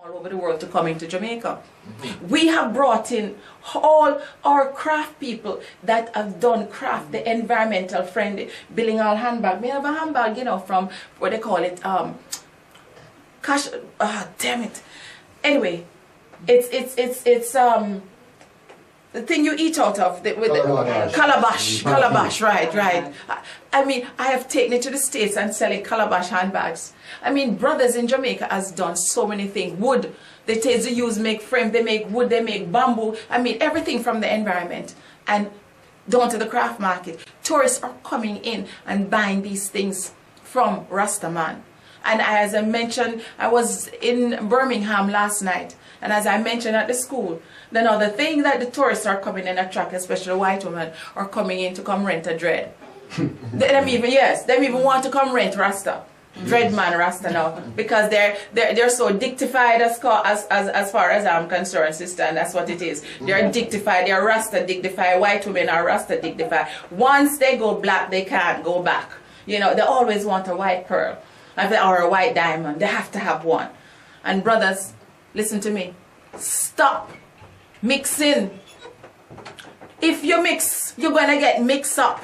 all over the world to come into Jamaica. We have brought in all our craft people that have done craft, the environmental friendly, building our handbag. We have a handbag, you know, from what they call it, cash, damn it. Anyway, it's the thing you eat out of, calabash, right. I mean, I have taken it to the States and selling calabash handbags. I mean, brothers in Jamaica has done so many things. Wood, they take the use, make frame, they make wood, they make bamboo. I mean, everything from the environment and down to the craft market. Tourists are coming in and buying these things from Rastaman. And as I mentioned, I was in Birmingham last night. And as I mentioned at the school, the other thing that the tourists are coming in attract, especially white women, are coming in to come rent a dread. them even want to come rent Rasta. Dread man Rasta now. Because they're so dictified as far as I'm concerned, sister, and that's what it is. They're dictified, they're Rasta dictified, white women are Rasta dictified. Once they go black, they can't go back. You know, they always want a white pearl. Or a white diamond. They have to have one. And brothers, listen to me. Stop mixing. If you mix, you're going to get mixed up.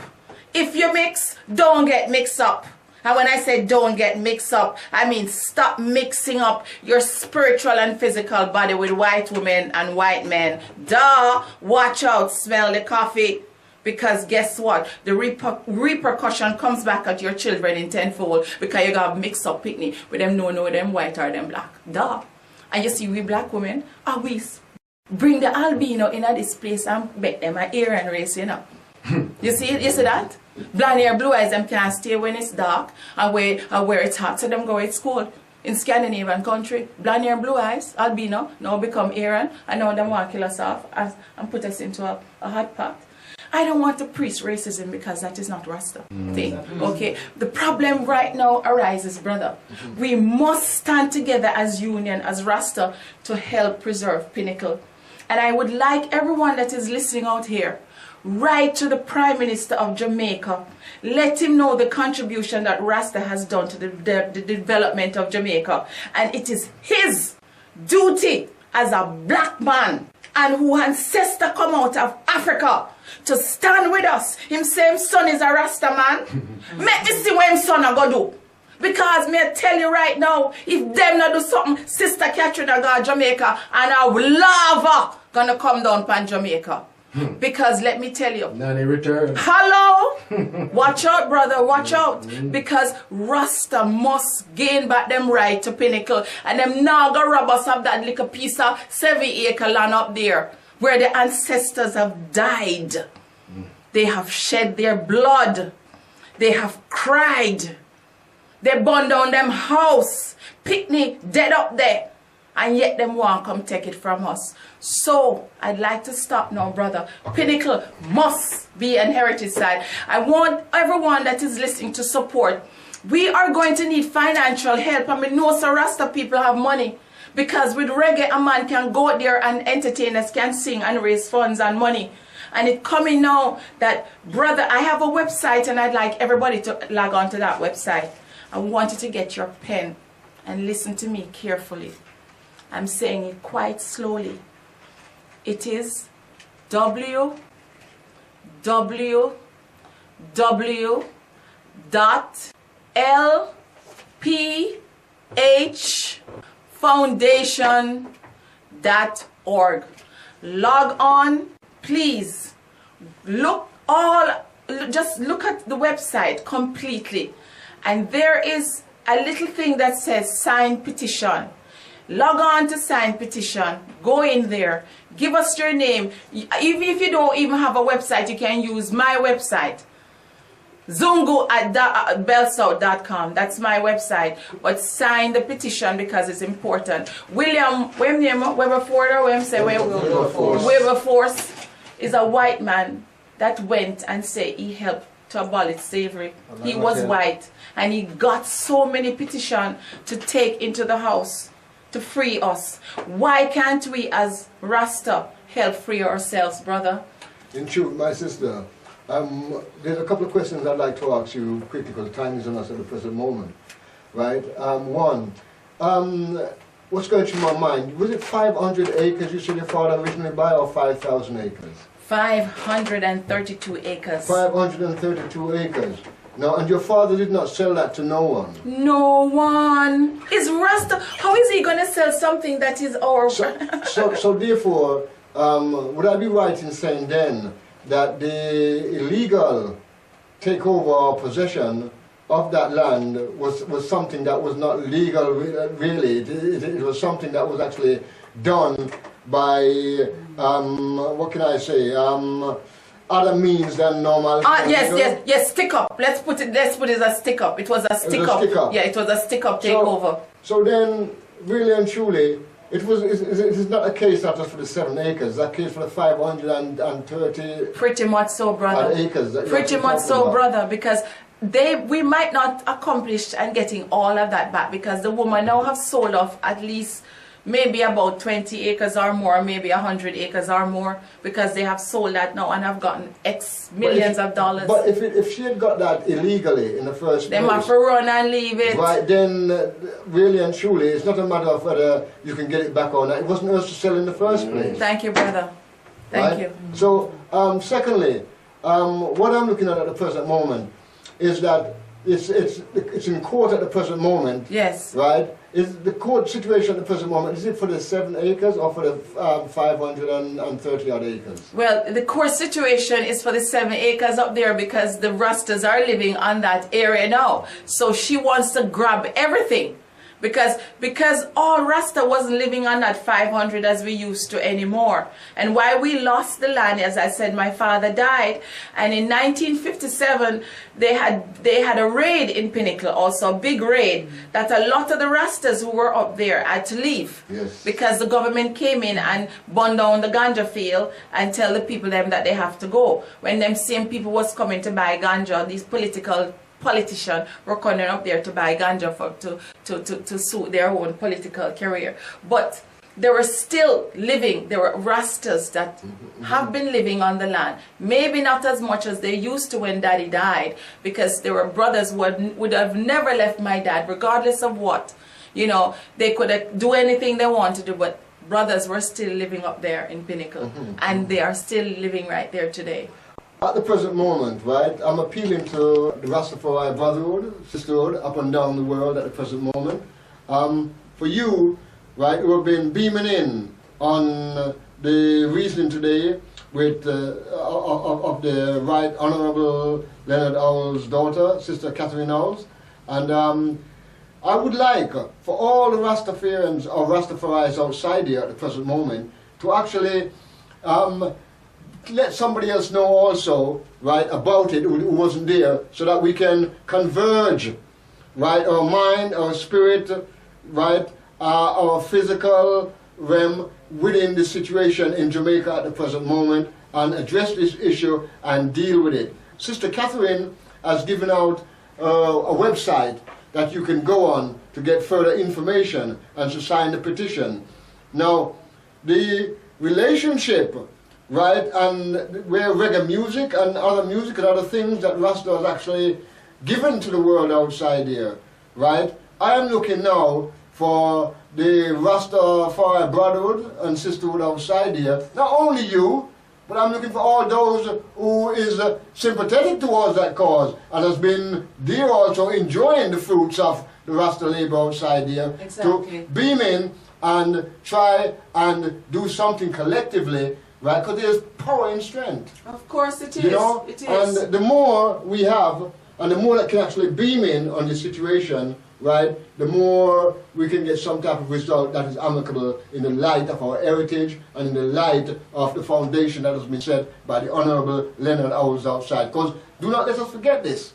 If you mix, don't get mixed up. And when I say don't get mixed up, I mean stop mixing up your spiritual and physical body with white women and white men. Duh! Watch out, smell the coffee. Because guess what? The repercussion comes back at your children in tenfold because you got mixed up picnic with them no them white or them black. Duh. And you see we black women, we bring the albino in this place and make them an Aryan race, you know. You see that? Blonde hair, blue eyes, them can't stay when it's dark and where it's hot, so them go to school. In Scandinavian country, blonde hair, blue eyes, albino, now become Aryan, and now them want to kill us off and put us into a hot pot. I don't want to preach racism because that is not Rasta thing. Okay, the problem right now arises, brother. We must stand together as union, as Rasta, to help preserve Pinnacle. And I would like everyone that is listening out here, write to the Prime Minister of Jamaica. Let him know the contribution that Rasta has done to the development of Jamaica. And it is his duty as a black man and who ancestor come out of Africa to stand with us. Him same son is a Rasta man. Make me see what him son a go do. Because me tell you right now, if them not do something, Sister Catherine a go to Jamaica and a lava gonna come down pan Jamaica. Because let me tell you, Nanny return. Hello, watch out, brother, watch out. Because Rasta must gain back them right to Pinnacle, and them now go rob us of that little piece of 7-acre land up there where the ancestors have died. They have shed their blood. They have cried. They burned down them house. Picnic dead up there. And yet them won't come take it from us. So, I'd like to stop now, brother. Pinnacle must be an heritage site. I want everyone that is listening to support. We are going to need financial help. I mean, no, so Rasta people have money. Because with reggae, a man can go there and entertain us, can sing and raise funds and money. And it coming now that, brother, I have a website and I'd like everybody to log on to that website. I want you to get your pen and listen to me carefully. I'm saying it quite slowly. It is www.lphfoundation.org. Log on, please. Just look at the website completely. And there is a little thing that says sign petition. Log on to sign petition. Go in there. Give us your name. Even if you don't even have a website, you can use my website. Zungu@bellsouth.com. That's my website. But sign the petition because it's important. William Wilberforce is a white man that went and said he helped to abolish slavery. He was white and he got so many petitions to take into the house to free us. Why can't we as Rasta help free ourselves, brother? In truth, my sister, there's a couple of questions I'd like to ask you quickly because time is on us at the present moment. Right? One, what's going through my mind? Was it 500 acres you said your father originally buy, or 5,000 acres? 532 acres. 532 acres. Now, and your father did not sell that to no one? No one. Is Rasta, how is he going to sell something that is our... So therefore, would I be right in saying then that the illegal takeover or possession of that land was something that was not legal, really? It was something that was actually done by, what can I say, other means than normal. Yes, stick up. Let's put it as a stick up. It was a stick up. Yeah, it was a stick up takeover. So then, really and truly, it is not a case not just for the 7 acres, it's a case for the 530. Pretty much so, brother. Acres. Pretty much so, brother, because we might not accomplish and getting all of that back, because the woman now have sold off at least maybe about 20 acres or more, maybe 100 acres or more, because they have sold that now and have gotten X millions of dollars. But if she had got that illegally in the first place, they have to run and leave it. Right, then really and truly, it's not a matter of whether you can get it back or not. It wasn't hers to sell in the first place. Thank you, brother. Thank you. So, secondly, what I'm looking at the present moment is that it's in court at the present moment. Yes. Right? Is the court situation at the present moment, is it for the 7 acres or for the 530 odd acres? Well, the court situation is for the 7 acres up there, because the Rastas are living on that area now. So she wants to grab everything. Because all Rasta wasn't living on that 500 as we used to anymore. And why we lost the land, as I said, my father died, and in 1957 they had a raid in Pinnacle, also a big raid, that a lot of the Rastas who were up there had to leave. Yes. Because the government came in and burned down the ganja field and tell the people them that they have to go. When them same people was coming to buy ganja, these politicians were coming up there to buy ganja to suit their own political career. But they were still living, there were Rastas that have been living on the land. Maybe not as much as they used to when Daddy died, because there were brothers who would have never left my dad, regardless of what. You know, they could do anything they wanted to do, but brothers were still living up there in Pinnacle. And they are still living right there today. At the present moment, right, I'm appealing to the Rastafari brotherhood, sisterhood, up and down the world at the present moment. For you, right, who have been beaming in on the reasoning today with of the Right Honourable Leonard Howell's daughter, Sister Catherine Howells, and I would like for all the Rastafarians or Rastafaris outside here at the present moment to actually let somebody else know also, right, about it who wasn't there, so that we can converge, right, our mind, our spirit, right, our physical realm within the situation in Jamaica at the present moment, and address this issue and deal with it. Sister Catherine has given out a website that you can go on to get further information and to sign the petition. Now, the relationship, right, and where reggae music and other things that Rasta has actually given to the world outside here, right? I am looking now for the Rastafari brotherhood and sisterhood outside here. Not only you, but I'm looking for all those who is sympathetic towards that cause and has been there also enjoying the fruits of the Rasta labor outside here. Exactly. To beam in and try and do something collectively. Right, because there's power in strength. Of course it is. You know? It is. And the more we have, and the more that can actually beam in on the situation, right, the more we can get some type of result that is amicable in the light of our heritage and in the light of the foundation that has been set by the Honourable Leonard Howells outside. Because do not let us forget this.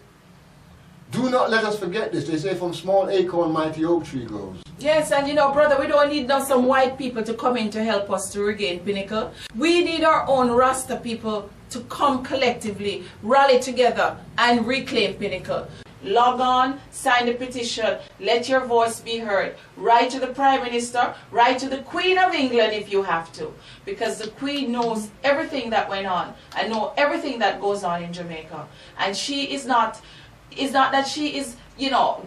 Do not let us forget this. They say from small acorn mighty oak tree grows. Yes, and you know, brother, we don't need now some white people to come in to help us to regain Pinnacle. We need our own Rasta people to come collectively, rally together and reclaim Pinnacle. Log on, sign the petition, let your voice be heard. Write to the Prime Minister, write to the Queen of England if you have to. Because the Queen knows everything that went on and know everything that goes on in Jamaica. And she is not that she is, you know,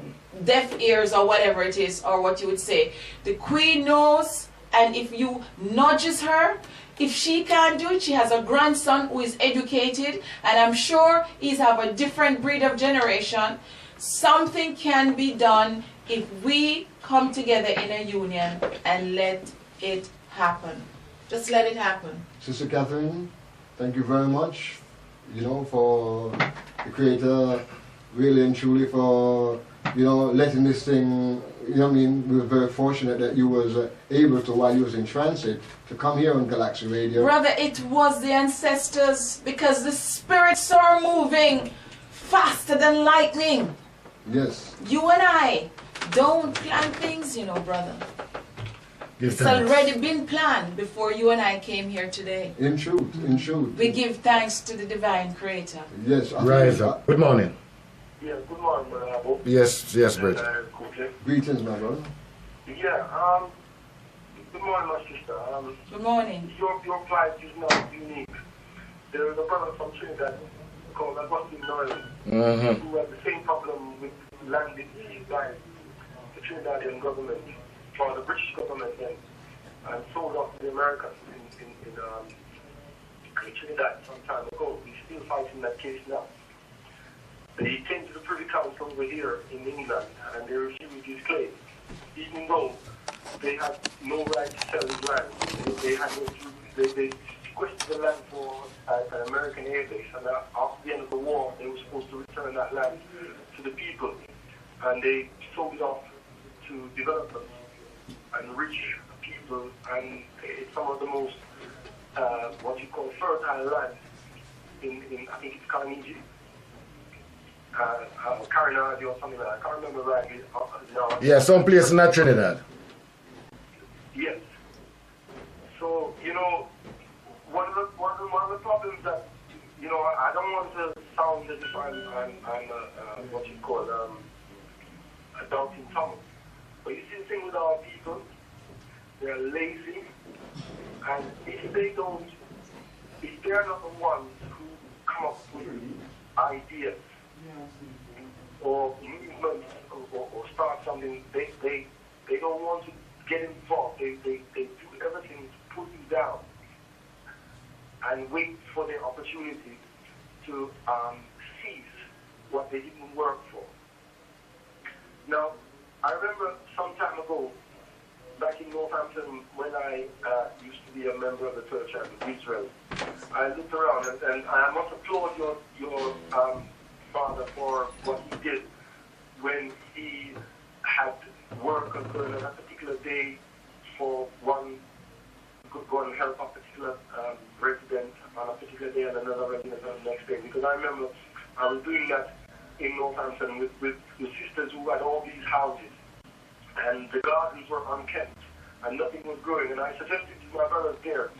deaf ears or whatever it is, or what you would say. The Queen knows, and if you nudges her, if she can't do it, she has a grandson who is educated, and I'm sure he's have a different breed of generation. Something can be done if we come together in a union and let it happen. Just let it happen. Sister Catherine, thank you very much, for the Creator, really and truly for, letting this thing, we were very fortunate that you was able to, while you was in transit, to come here on Galaxy Radio. Brother, it was the ancestors, because the spirits are moving faster than lightning. Yes. You and I don't plan things, brother. It's already been planned before you and I came here today. In truth, in truth. We give thanks to the divine Creator. Yes. Rise up. Good morning. Yeah, good morning, Brother Abel. Yes, Bridget. Greetings, my brother. Yeah, good morning, my sister. Good morning. Your plight is not unique. There is a brother from Trinidad called Augustine Nolan who had the same problem with land seized by the Trinidadian government, or the British government, and sold off to the Americans in Trinidad some time ago. He's still fighting that case now. They came to the Privy Council over here in England, and they refused his claim, even though they had no right to sell his land. They sequestered the land for an American air base, and after the end of the war, they were supposed to return that land to the people, and they sold it off to developers and rich people, and it's some of the most what you call fertile land in I think it's Carnegie. Carnegie or something like that. I can't remember rightly now. Yeah, some place in Trinidad. Yes. So, one of the problems that, I don't want to sound as if I'm what you call, a doubting Thomas. But you see the thing with our people, they're lazy, and if they're not the ones who come up with ideas, or movements, or start something, they don't want to get involved. They do everything to put you down and wait for the opportunity to seize what they didn't work for. Now, I remember some time ago, back in Northampton, when I used to be a member of the Church of Israel, I looked around and I must applaud your father for what he did when he had work occurring on a particular day for one, could go and help a particular resident on a particular day and another resident on the next day. Because I remember I was doing that in Northampton with sisters who had all these houses, and the gardens were unkempt and nothing was growing. And I suggested to my brothers there,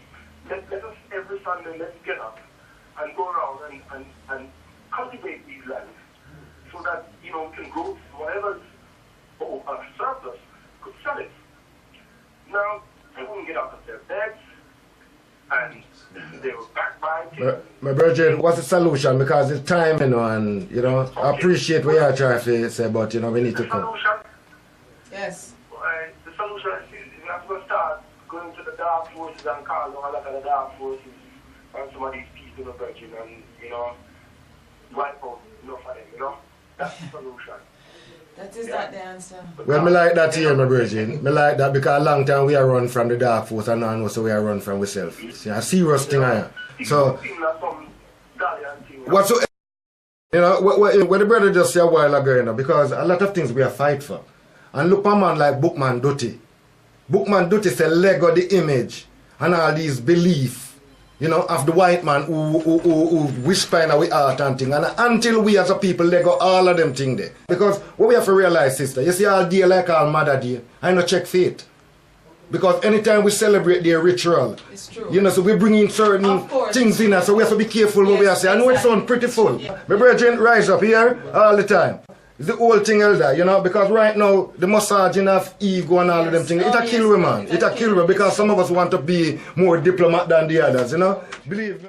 let us every Sunday, let's get up and go around and cultivate these lands so that, we can grow whatever's surplus, could sell it. Now, they wouldn't get out of their beds, and they were backbiting. My brother, what's the solution? Because it's time, and, okay. I appreciate what you're trying to say, but, we need to come. Solution? Yes. The solution is we have to start going to the dark forces and call them all of the dark forces and some of these people in the virgin and, wipe out enough of them, That's the solution. That is not the answer. Well, me like that here, my virgin. Me like that because a long time we are run from the dark force and now so we are run from ourselves. It's a serious thing I am. So, what's so, what the brother just said a while ago, because a lot of things we are fight for. And look at a man like Bookman Duty. Bookman Duty say Lego the image and all these beliefs, of the white man who whisper in our heart and thing. And until we as a people Lego all of them thing there. Because what we have to realize, sister, you see all day like all Mother Day, I no check faith. Because anytime we celebrate their ritual, it's true. So we bring in certain things in us, so we have to be careful what we are saying. I know it sounds pretty full. Yeah. My brethren rise up here all the time. It's the whole thing elder, because right now the massaging of ego and all of them things, it a kill we, man. It a kill we because some of us want to be more diplomat than the others, Believe me.